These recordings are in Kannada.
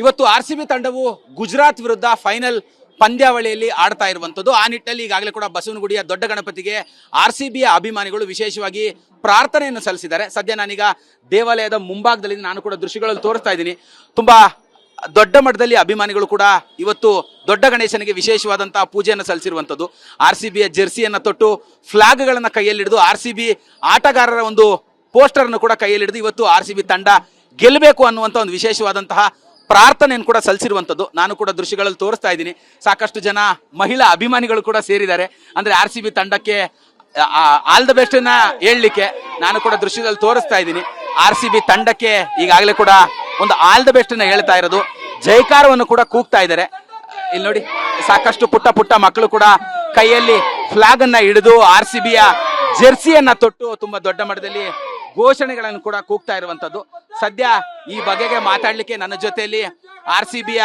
ಇವತ್ತು RCB ತಂಡವು ಗುಜರಾತ್ ವಿರುದ್ಧ ಫೈನಲ್ ಪಂದ್ಯಾವಳಿಯಲ್ಲಿ ಆಡ್ತಾ ಇರುವಂಥದ್ದು. ಆ ನಿಟ್ಟಿನಲ್ಲಿ ಈಗಾಗಲೇ ಕೂಡ ಬಸವನಗುಡಿಯ ದೊಡ್ಡ ಗಣಪತಿಗೆ RCBಯ ಅಭಿಮಾನಿಗಳು ವಿಶೇಷವಾಗಿ ಪ್ರಾರ್ಥನೆಯನ್ನು ಸಲ್ಲಿಸಿದ್ದಾರೆ. ಸದ್ಯ ನಾನೀಗ ದೇವಾಲಯದ ಮುಂಭಾಗದಲ್ಲಿ ನಾನು ಕೂಡ ದೃಶ್ಯಗಳಲ್ಲಿ ತೋರಿಸ್ತಾ ಇದ್ದೀನಿ. ತುಂಬಾ ದೊಡ್ಡ ಮಟ್ಟದಲ್ಲಿ ಅಭಿಮಾನಿಗಳು ಕೂಡ ಇವತ್ತು ದೊಡ್ಡ ಗಣೇಶನಿಗೆ ವಿಶೇಷವಾದಂತಹ ಪೂಜೆಯನ್ನು ಸಲ್ಲಿಸಿರುವಂಥದ್ದು. RCBಯ ಜೆರ್ಸಿಯನ್ನು ತೊಟ್ಟು ಫ್ಲಾಗ್ಗಳನ್ನು ಕೈಯಲ್ಲಿ ಹಿಡಿದು RCB ಆಟಗಾರರ ಒಂದು ಪೋಸ್ಟರ್ ಅನ್ನು ಕೂಡ ಕೈಯಲ್ಲಿ ಹಿಡಿದು ಇವತ್ತು RCB ತಂಡ ಗೆಲ್ಲಬೇಕು ಅನ್ನುವಂಥ ಒಂದು ವಿಶೇಷವಾದಂತಹ ಪ್ರಾರ್ಥನೆಯನ್ನು ಕೂಡ ಸಲ್ಲಿಸಿರುವಂಥದ್ದು ನಾನು ಕೂಡ ದೃಶ್ಯಗಳಲ್ಲಿ ತೋರಿಸ್ತಾ ಇದ್ದೀನಿ. ಸಾಕಷ್ಟು ಜನ ಮಹಿಳಾ ಅಭಿಮಾನಿಗಳು ಕೂಡ ಸೇರಿದ್ದಾರೆ. ಅಂದ್ರೆ RCB ತಂಡಕ್ಕೆ ಆಲ್ ದ ಬೆಸ್ಟ್ ಅನ್ನ ಹೇಳಲಿಕ್ಕೆ ನಾನು ಕೂಡ ದೃಶ್ಯದಲ್ಲಿ ತೋರಿಸ್ತಾ ಇದ್ದೀನಿ. RCB ತಂಡಕ್ಕೆ ಈಗಾಗಲೇ ಕೂಡ ಒಂದು ಆಲ್ ದ ಬೆಸ್ಟ್ ಅನ್ನ ಹೇಳ್ತಾ ಇರೋದು, ಜೈಕಾರವನ್ನು ಕೂಡ ಕೂಗ್ತಾ ಇದ್ದಾರೆ. ಇಲ್ಲಿ ನೋಡಿ, ಸಾಕಷ್ಟು ಪುಟ್ಟ ಪುಟ್ಟ ಮಕ್ಕಳು ಕೂಡ ಕೈಯಲ್ಲಿ ಫ್ಲಾಗ್ ಅನ್ನ ಹಿಡಿದು RCBಯ ಜೆರ್ಸಿಯನ್ನ ತೊಟ್ಟು ತುಂಬಾ ದೊಡ್ಡ ಮಟ್ಟದಲ್ಲಿ ಘೋಷಣೆಗಳನ್ನು ಕೂಡ ಕೂಗ್ತಾ ಇರುವಂತದ್ದು. ಸದ್ಯ ಈ ಬಗೆಗೆ ಮಾತಾಡ್ಲಿಕ್ಕೆ ನನ್ನ ಜೊತೆಯಲ್ಲಿ RCBಯ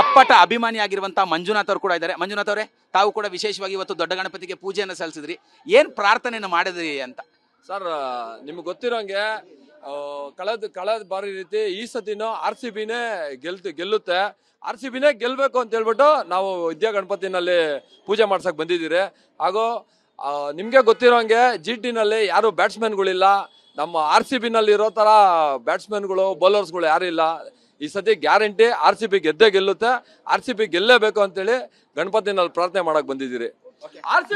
ಅಪ್ಪಟ ಅಭಿಮಾನಿಯಾಗಿರುವಂತಹ ಮಂಜುನಾಥ್ ಅವರು ಕೂಡ ಇದ್ದಾರೆ. ಮಂಜುನಾಥ್ ಅವರೇ, ತಾವು ಕೂಡ ವಿಶೇಷವಾಗಿ ಇವತ್ತು ದೊಡ್ಡ ಗಣಪತಿಗೆ ಪೂಜೆಯನ್ನು ಸಲ್ಲಿಸಿದ್ರಿ, ಏನ್ ಪ್ರಾರ್ಥನೆಯನ್ನು ಮಾಡಿದ್ರಿ ಅಂತ? ಸರ್, ನಿಮ್ಗೆ ಗೊತ್ತಿರೋಂಗೆ ಕಳೆದ ಬಾರಿ ರೀತಿ ಈ ಸತಿನೂ RCBನೇ ಗೆಲ್ಲುತ್ತೆ. RCBನೇ ಗೆಲ್ಬೇಕು ಅಂತ ಹೇಳ್ಬಿಟ್ಟು ನಾವು ವಿದ್ಯಾ ಗಣಪತಿನಲ್ಲಿ ಪೂಜೆ ಮಾಡ್ಸಕ್ ಬಂದಿದ್ದೀರಿ. ಹಾಗೂ ನಿಮ್ಗೆ ಗೊತ್ತಿರೋಂಗೆ GTನಲ್ಲಿ ಯಾರು ಬ್ಯಾಟ್ಸ್ಮನ್ಗಳಿಲ್ಲ. ನಮ್ಮ RCBನಲ್ಲಿ ಇರೋ ತರ ಬ್ಯಾಟ್ಸ್ಮನ್ಗಳು ಬೌಲರ್ಸ್ಗಳು ಯಾರು ಇಲ್ಲ. ಈ ಸತಿ ಗ್ಯಾರಂಟಿ RCB ಗೆದ್ದೇ ಗೆಲ್ಲುತ್ತೆ. RCB ಗೆಲ್ಲೇಬೇಕು ಅಂತೇಳಿ ಗಣಪತಿನಲ್ಲಿ ಪ್ರಾರ್ಥನೆ ಮಾಡಕ್ ಬಂದಿದ್ದೀರಿ.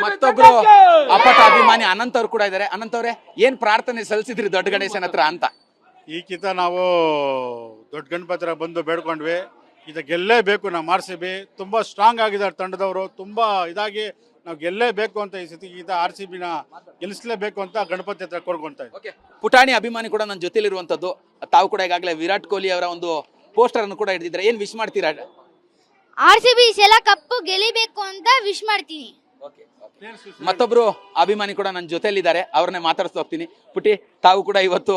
ಮತ್ತೊಬ್ರು ಅಪ್ಪಟ ಅಭಿಮಾನಿ ಅನಂತ್ ಅವ್ರು ಕೂಡ ಇದ್ದಾರೆ. ಅನಂತ್ ಅವರೇ, ಏನ್ ಪ್ರಾರ್ಥನೆ ಸಲ್ಲಿಸಿದ್ರಿ ದೊಡ್ಡ ಗಣೇಶನ ಹತ್ರ ಅಂತ? ಈ ಕಿತ ನಾವು ದೊಡ್ಡ ಗಣಪತಿ ಬಂದು ಬೇಡ್ಕೊಂಡ್ವಿ. ಇದು ಗೆಲ್ಲೇಬೇಕು. ನಮ್ಮ RCB ತುಂಬಾ ಸ್ಟ್ರಾಂಗ್ ಆಗಿದ್ದಾರೆ ತಂಡದವರು, ತುಂಬಾ ಇದಾಗಿ ನಾವು ಗೆಲ್ಲೇಬೇಕು ಅಂತ ಈ ಸತಿ RCBನ ಗೆಲ್ಲಿಸಲೇಬೇಕು ಅಂತ ಗಣಪತಿ ಹತ್ರ ಕೋರ್ಕೊಂತ ಇದ್ದೀವಿ. ಪುಟಾಣಿ ಅಭಿಮಾನಿ ಕೂಡ ನನ್ನ ಜೊತೆಲಿರುವಂತದ್ದು. ತಾವು ಕೂಡ ಈಗಾಗಲೇ ವಿರಾಟ್ ಕೊಹ್ಲಿ ಅವರ ಒಂದು ಪೋಸ್ಟರ್ ಅನ್ನು ಕೂಡ ಹಿಡಿದಿದ್ದಾರೆ. ಏನ್ ವಿಶ್ ಮಾಡ್ತೀರಾ? RCB ಈ ಸಲ ಕಪ್ಪು ಗೆಲ್ಲಿಬೇಕು ಅಂತ ವಿಶ್ ಮಾಡ್ತೀನಿ. ಮತ್ತೊಬ್ರು ಅಭಿಮಾನಿ ಕೂಡ ನನ್ನ ಜೊತೆಲಿದ್ದಾರೆ, ಅವ್ರನ್ನೇ ಮಾತಾಡಿಸ್ತಾ ಹೋಗ್ತೀನಿ. ಪುಟಿ, ತಾವು ಕೂಡ ಇವತ್ತು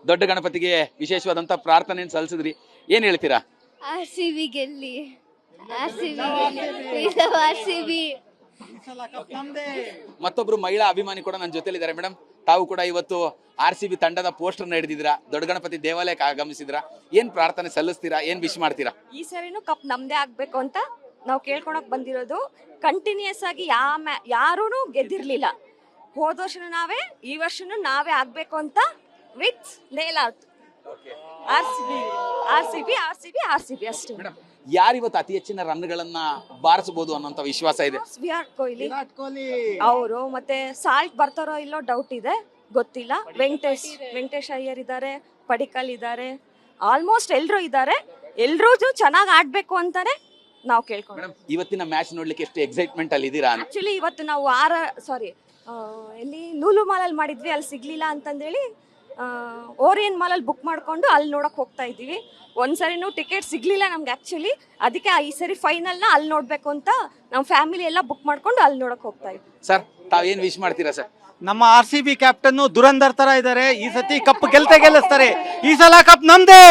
ದೊಡ್ಡ ಗಣಪತಿಗೆ ವಿಶೇಷವಾದಂತ ಪ್ರಾರ್ಥನೆಯನ್ನು ಸಲ್ಲಿಸಿದ್ರಿ, ಏನ್ ಹೇಳ್ತೀರಾ? RCB ಗೆಲ್ಲಿ, RCB. ಮತ್ತೊಬ್ರು ಮಹಿಳಾ ಅಭಿಮಾನಿ ಕೂಡ ನನ್ನ ಜೊತೆಲಿದ್ದಾರೆ. ಮೇಡಮ್, ತಾವು ಕೂಡ ಇವತ್ತು RCB ತಂಡದ ಪೋಸ್ಟರ್ ನ ಹಿಡಿದಿದ್ದೀರಾ, ದೊಡ್ಡ ಗಣಪತಿ ದೇವಾಲಯಕ್ಕೆ ಆಗಮಿಸಿದ್ರಾ, ಏನ್ ಪ್ರಾರ್ಥನೆ ಸಲ್ಲಿಸ್ತೀರಾ, ಏನ್ ವಿಶ್ ಮಾಡ್ತೀರಾ? ಈ ಸರಿನೂ ಕಪ್ ನಮ್ದೇ ಆಗ್ಬೇಕು ಅಂತ ನಾವು ಕೇಳ್ಕೊಳಕ್ ಬಂದಿರೋದು. ಕಂಟಿನ್ಯೂಸ್ ಆಗಿ ಯಾರೂ ಗೆದ್ದಿರ್ಲಿಲ್ಲ. ಹೋದ ವರ್ಷನೂ ನಾವೇ, ಈ ವರ್ಷನೂ ನಾವೇ ಆಗ್ಬೇಕು ಅಂತ ವಿತ್ ನೇಲ್ ಔಟ್. RCB ಅಷ್ಟೇ. ಯಾರು ಇವತ್ತು ಅತಿ ಹೆಚ್ಚಿನ ರನ್ಗಳನ್ನ ಬಾರಿಸಬಹುದು ಅನ್ನೋಂತ ವಿಶ್ವಾಸ ಇದೆ? ವಿರಾಟ್ ಕೊಹ್ಲಿ ಅವರು. ಮತ್ತೆ ಸಾಲ್ಟ್ ಬರ್ತಾರೋ ಇಲ್ಲೋ ಡೌಟ್ ಇದೆ, ಗೊತ್ತಿಲ್ಲ. ವೆಂಕಟೇಶ್ ಅಯ್ಯರ್ ಇದ್ದಾರೆ, ಪಡಿಕಲ್ ಇದ್ದಾರೆ, ಆಲ್ಮೋಸ್ಟ್ ಎಲ್ರು ಇದ್ದಾರೆ. ಎಲ್ರೂ ಚೆನ್ನಾಗಿ ಆಡ್ಬೇಕು ಅಂತಾನೆ ನಾವು ಕೇಳ್ಕೊಂಡು. ಇವತ್ತಿನ ಮ್ಯಾಚ್ ನೋಡ್ಲಿಕ್ಕೆ ಎಷ್ಟು ಎಕ್ಸೈಟ್ಮೆಂಟ್ ಅಲ್ಲಿ ಇದೀರಾ? ಆಕ್ಚುಲಿ ಇವತ್ತು ನಾವು ಎಲ್ಲಿ ಲೂಲು ಮಾಲಲ್ಲಿ ಮಾಡಿದ್ವಿ, ಅಲ್ಲಿ ಸಿಗ್ಲಿಲ್ಲ ಅಂತಂದೇಳಿ ಓರಿಯನ್ ಮಾಲಲ್ಲಿ ಬುಕ್ ಮಾಡ್ಕೊಂಡು ಅಲ್ಲಿ ನೋಡಕ್ ಹೋಗ್ತಾ ಇದ್ದೀವಿ. ಒಂದ್ಸರಿನೂ ಟಿಕೆಟ್ ಸಿಗ್ಲಿಲ್ಲ ನಮ್ಗೆ ಆಕ್ಚುಲಿ. ಅದಕ್ಕೆ ಈ ಸರಿ ಫೈನಲ್ ನ ಅಲ್ಲಿ ನೋಡ್ಬೇಕು ಅಂತ ನಮ್ಮ ಫ್ಯಾಮಿಲಿ ಎಲ್ಲ ಬುಕ್ ಮಾಡ್ಕೊಂಡು ಅಲ್ಲಿ ನೋಡಕ್ ಹೋಗ್ತಾ ಇದ್ವಿ. ಸರ್, ತಾವ್ ಏನ್ ವಿಶ್ ಮಾಡ್ತೀರಾ ಸರ್? ನಮ್ಮ RCB ಕ್ಯಾಪ್ಟನ್ ದುರಂಧರ್ ತರ ಇದ್ದಾರೆ. ಈ ಸತಿ ಕಪ್ ಗೆಲ್ಲಿಸ್ತಾರೆ. ಈ ಸಲ ಕಪ್ ನಮ್ದೇ.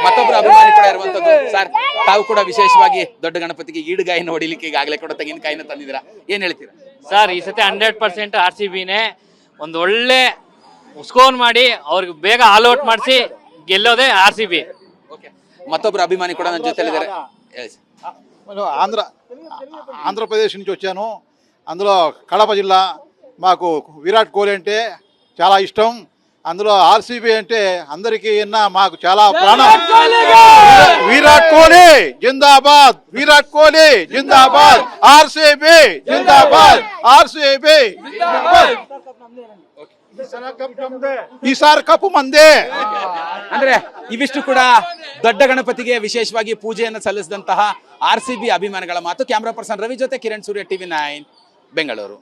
ಮತ್ತೊಬ್ರು ಅಭಿಮಾನಿ ಕೂಡ ಇರುವಂತದ್ದು. ಸರ್, ತಾವು ಕೂಡ ವಿಶೇಷವಾಗಿ ದೊಡ್ಡ ಗಣಪತಿಗೆ ಈಡುಗಾಯಿನ ಹೊಡಿಲಿಕ್ಕೆ ಈಗಾಗಲೇ ಕೂಡ ತೆಂಗಿನಕಾಯಿನ ತಂದಿದ್ದೀರಾ, ಏನ್ ಹೇಳ್ತೀರಾ? ಸರ್, ಈ ಸತಿ 100% RCBನೇ ಒಂದು ಒಳ್ಳೆ ಸ್ಕೋರ್ ಮಾಡಿ ಅವ್ರಿಗೆ ಬೇಗ ಆಲ್ ಔಟ್ ಮಾಡಿಸಿ ಗೆಲ್ಲೋದೇ RCB. మత్తొబ్బరు అభిమాని కూడా నా జొతెలిదారు. ఆంధ్రప్రదేశ్ నుంచి వచ్చాను. అందులో కడప జిల్లా. మాకు విరాట్ కోహ్లీ అంటే చాలా ఇష్టం. అందులో RCB అంటే అందరికీ మాకు చాలా ప్రాణం. విరాట్ కోహ్లీ జిందాబాద్, విరాట్ కోహ్లీ జిందాబాద్, RCB జిందాబాద్, RCB ಈ ಸಾರಿ ಕಪ್ಪು ಮಂದೆ. ಅಂದ್ರೆ ಇವಿಷ್ಟು ಕೂಡ ದೊಡ್ಡ ಗಣಪತಿಗೆ ವಿಶೇಷವಾಗಿ ಪೂಜೆಯನ್ನು ಸಲ್ಲಿಸಿದಂತಹ RCB ಅಭಿಮಾನಿಗಳ ಮಾತು. ಕ್ಯಾಮರಾ ಪರ್ಸನ್ ರವಿ ಜೊತೆ ಕಿರಣ್ ಸೂರ್ಯ, TV9 ಬೆಂಗಳೂರು.